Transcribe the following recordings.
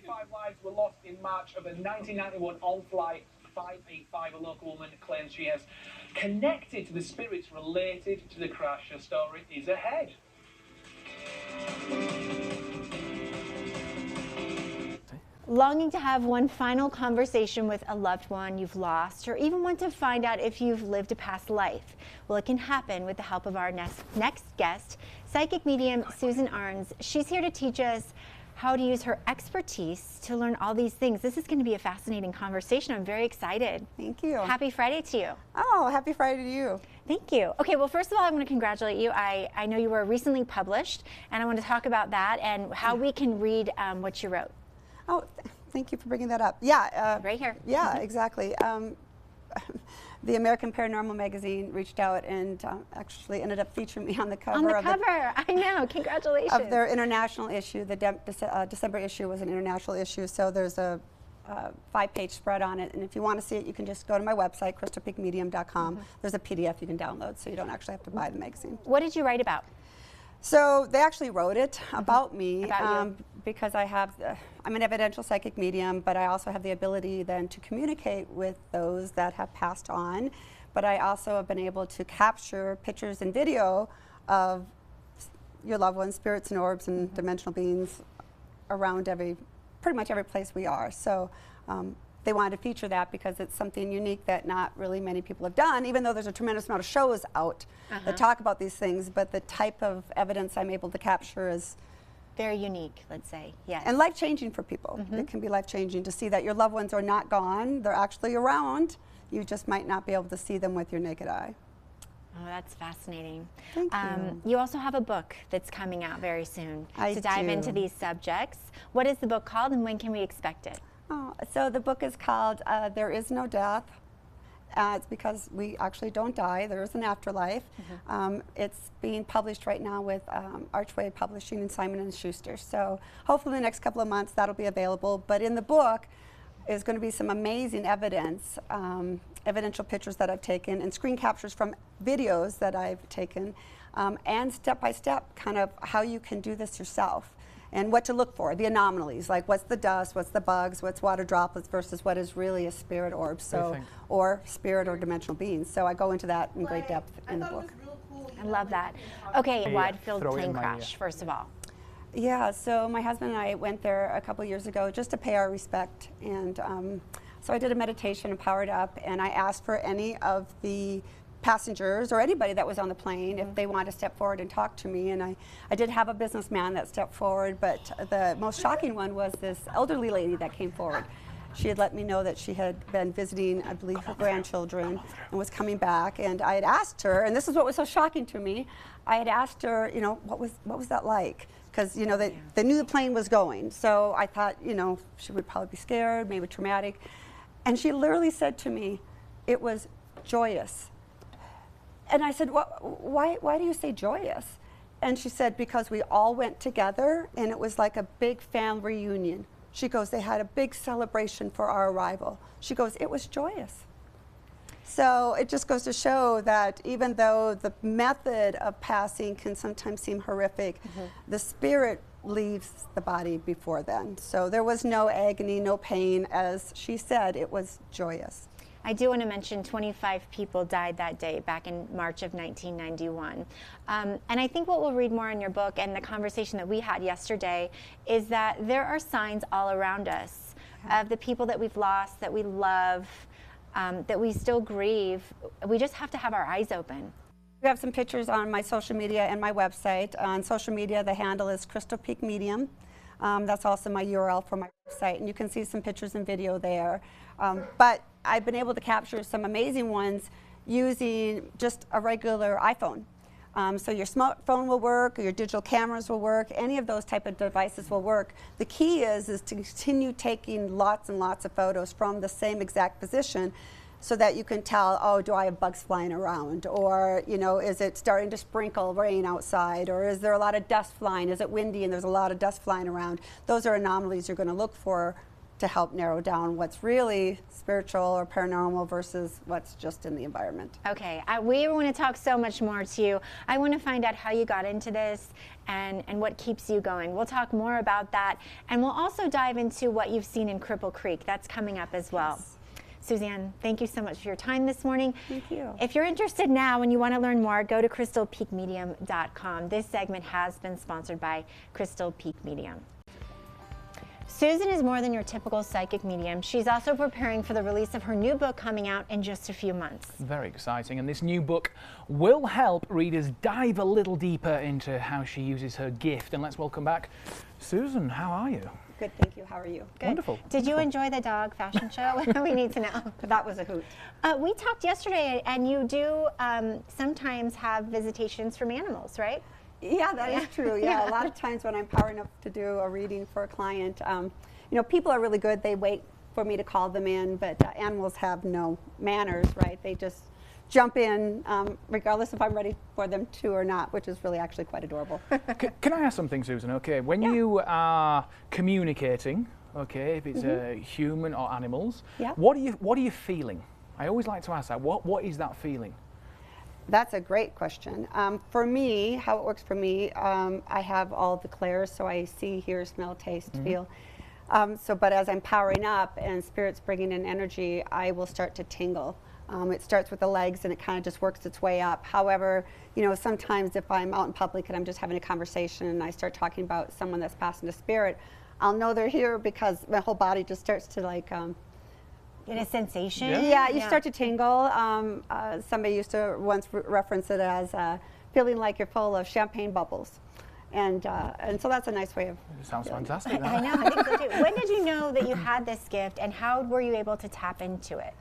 5 lives were lost in March of a 1991 on-flight 585. A local woman claims she has connected to the spirits related to the crash. Her story is ahead. Longing to have one final conversation with a loved one you've lost, or even want to find out if you've lived a past life? Well, it can happen with the help of our next guest, psychic medium Susan Arns. She's here to teach us how to use her expertise to learn all these things. This is going to be a fascinating conversation. I'm very excited. Thank you. Happy Friday to you. Oh, happy Friday to you. Thank you. Okay, well, first of all, I want to congratulate you. I know you were recently published, and I want to talk about that and how we can read what you wrote. Oh, thank you for bringing that up. Yeah. Right here. Yeah, exactly. The American Paranormal magazine reached out and actually ended up featuring me on the cover. On the cover, I know. Congratulations. Of their international issue. The December issue was an international issue, so there's a 5-page spread on it. And if you want to see it, you can just go to my website, crystalpeakmedium.com. There's a PDF you can download, so you don't actually have to buy the magazine. What did you write about? So they actually wrote it about me because I'm an evidential psychic medium, but I also have the ability then to communicate with those that have passed on. But I also have been able to capture pictures and video of your loved ones, spirits and orbs and dimensional beings around pretty much every place we are. So they wanted to feature that because it's something unique that not really many people have done, even though there's a tremendous amount of shows out that talk about these things, but the type of evidence I'm able to capture is very unique, let's say. Yes. And life-changing for people. It can be life-changing to see that your loved ones are not gone, they're actually around. You just might not be able to see them with your naked eye. Oh, that's fascinating. Thank you. You also have a book that's coming out very soon to dive do. into these subjects. What is the book called, and when can we expect it? Oh, so the book is called There Is No Death. It's because we actually don't die. There is an afterlife. It's being published right now with Archway Publishing and Simon & Schuster. So hopefully in the next couple of months that'll be available. But in the book is going to be some amazing evidence, evidential pictures that I've taken and screen captures from videos that I've taken, and step-by-step kind of how you can do this yourself. And what to look for, the anomalies, like what's the dust, what's the bugs, what's water droplets versus what is really a spirit orb, or spirit or dimensional beings. So I go into that in great depth in the book. I love that. Okay, wide field plane crash, first of all. Yeah, so my husband and I went there a couple years ago just to pay our respect. And so I did a meditation and powered up, and I asked for any of the passengers or anybody that was on the plane if they wanted to step forward and talk to me. And I did have a businessman that stepped forward, but the most shocking one was this elderly lady that came forward. She had let me know that she had been visiting, I believe, her grandchildren and was coming back. And I had asked her, and this is what was so shocking to me, I had asked her, you know, what was that like? Because, you know, they knew the plane was going. So I thought, you know, she would probably be scared, maybe traumatic. And she literally said to me, it was joyous. And I said, why do you say joyous? And she said, because we all went together and it was like a big family reunion. She goes, they had a big celebration for our arrival. She goes, it was joyous. So it just goes to show that even though the method of passing can sometimes seem horrific, the spirit leaves the body before then. So there was no agony, no pain. As she said, it was joyous. I do want to mention 25 people died that day back in March of 1991. And I think what we'll read more in your book and the conversation that we had yesterday is that there are signs all around us of the people that we've lost, that we love, that we still grieve. We just have to have our eyes open. We have some pictures on my social media and my website. On social media, the handle is Crystal Peak Medium. That's also my URL for my website, and you can see some pictures and video there. But I've been able to capture some amazing ones using just a regular iPhone. So your smartphone will work, or your digital cameras will work, any of those type of devices will work. The key is to continue taking lots and lots of photos from the same exact position so that you can tell, oh, do I have bugs flying around? Or, you know, is it starting to sprinkle rain outside? Or is there a lot of dust flying? Is it windy and there's a lot of dust flying around? Those are anomalies you're going to look for to help narrow down what's really spiritual or paranormal versus what's just in the environment. Okay, we want to talk so much more to you. I want to find out how you got into this and what keeps you going. We'll talk more about that, and we'll also dive into what you've seen in Cripple Creek. That's coming up as well. Yes. Suzanne, thank you so much for your time this morning. Thank you. If you're interested now and you want to learn more, go to crystalpeakmedium.com. This segment has been sponsored by Crystal Peak Medium. Susan is more than your typical psychic medium. She's also preparing for the release of her new book coming out in just a few months. Very exciting, and this new book will help readers dive a little deeper into how she uses her gift. And let's welcome back Susan. How are you? Good, thank you. How are you? Good. Wonderful. Did you enjoy the dog fashion show? We need to know. That was a hoot. We talked yesterday, and you do sometimes have visitations from animals, right? Yeah, that is true. Yeah, a lot of times when I'm powering up to do a reading for a client, you know, people are really good. They wait for me to call them in, but animals have no manners, right? They just jump in regardless if I'm ready for them to or not, which is really actually quite adorable. Can I ask something, Susan? Okay, when you are communicating, okay, if it's a human or animals, what are you feeling? I always like to ask that. What is that feeling? That's a great question. For me, how it works for me, I have all the clairs, so I see, hear, smell, taste, feel. But as I'm powering up and spirit's bringing in energy, I will start to tingle. It starts with the legs and it kind of just works its way up. However, you know, sometimes if I'm out in public and I'm just having a conversation and I start talking about someone that's passing to spirit, I'll know they're here because my whole body just starts to like, get a sensation? Yeah, you start to tingle. Somebody used to once reference it as feeling like you're full of champagne bubbles. And so that's a nice way of... It sounds fantastic. I know, I think so too. When did you know that you had this gift, and how were you able to tap into it?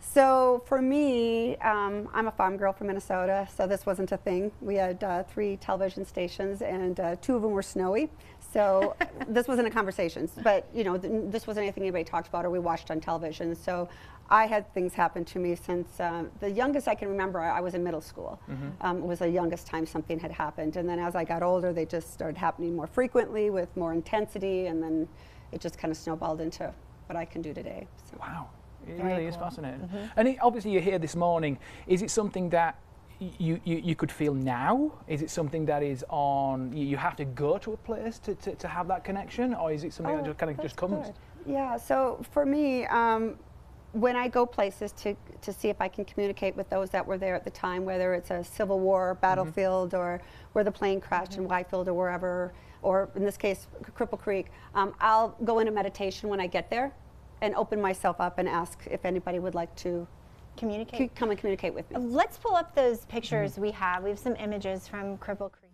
So for me, I'm a farm girl from Minnesota, so this wasn't a thing. We had 3 television stations, and 2 of them were snowy. So this wasn't a conversation, but you know, this wasn't anything anybody talked about or we watched on television. So I had things happen to me since the youngest I can remember, I was in middle school. It was the youngest time something had happened. And then as I got older, they just started happening more frequently with more intensity, and then it just kind of snowballed into what I can do today. So. Wow. It really is fascinating. And obviously you're here this morning. Is it something that you could feel now? Is it something that is on, you have to go to a place to have that connection? Or is it something that just kind of just comes? Good. Yeah, so for me, when I go places to see if I can communicate with those that were there at the time, whether it's a Civil War battlefield or where the plane crashed in Whitefield or wherever, or in this case, Cripple Creek, I'll go into meditation when I get there and open myself up and ask if anybody would like to come and communicate with me. Let's pull up those pictures we have. We have some images from Cripple Creek.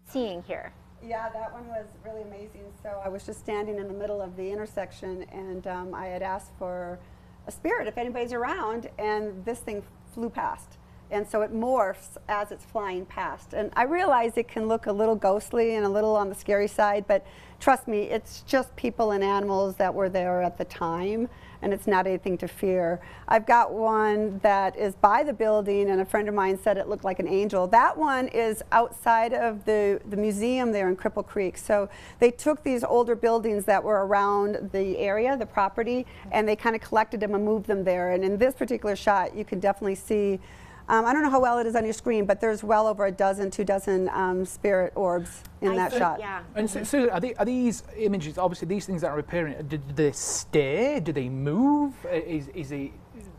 Seeing here. Yeah, that one was really amazing. So I was just standing in the middle of the intersection, and I had asked for a spirit if anybody's around, and this thing flew past. And so it morphs as it's flying past. And I realize it can look a little ghostly and a little on the scary side, but trust me, it's just people and animals that were there at the time, and it's not anything to fear. I've got one that is by the building, and a friend of mine said it looked like an angel. That one is outside of the museum there in Cripple Creek. So they took these older buildings that were around the area, the property, and they kind of collected them and moved them there. And in this particular shot, you can definitely see, I don't know how well it is on your screen, but there's well over 2 dozen spirit orbs in that shot. Yeah. And so are these images, obviously these things that are appearing, do they stay? Do they move? They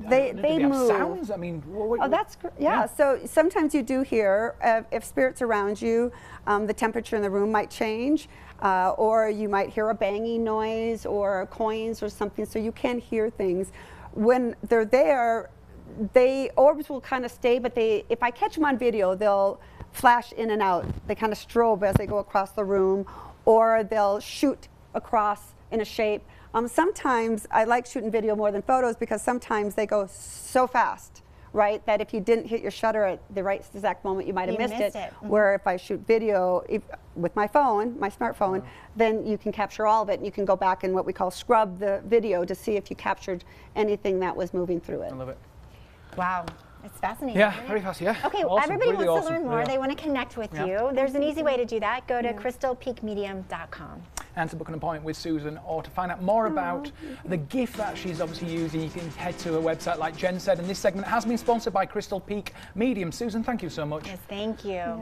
have move. Sounds? I mean, yeah. So sometimes you do hear, if spirits around you, the temperature in the room might change, or you might hear a banging noise or coins or something, so you can hear things. When they're there, orbs will kind of stay, but if I catch them on video, they'll flash in and out. They kind of strobe as they go across the room, or they'll shoot across in a shape. Sometimes I like shooting video more than photos because sometimes they go so fast, right, that if you didn't hit your shutter at the right exact moment, you might have missed it. Where if I shoot video with my phone, my smartphone, then you can capture all of it, and you can go back and what we call scrub the video to see if you captured anything that was moving through it. I love it. Wow. It's fascinating. Yeah, very fast, yeah. Okay, awesome. Everybody really wants awesome. to learn more. Yeah. They want to connect with you. There's an easy way to do that. Go to crystalpeakmedium.com. and to book an appointment with Susan, or to find out more about the gift that she's obviously using, you can head to her website like Jen said. And this segment has been sponsored by Crystal Peak Medium. Susan, thank you so much. Yes, thank you. Yeah.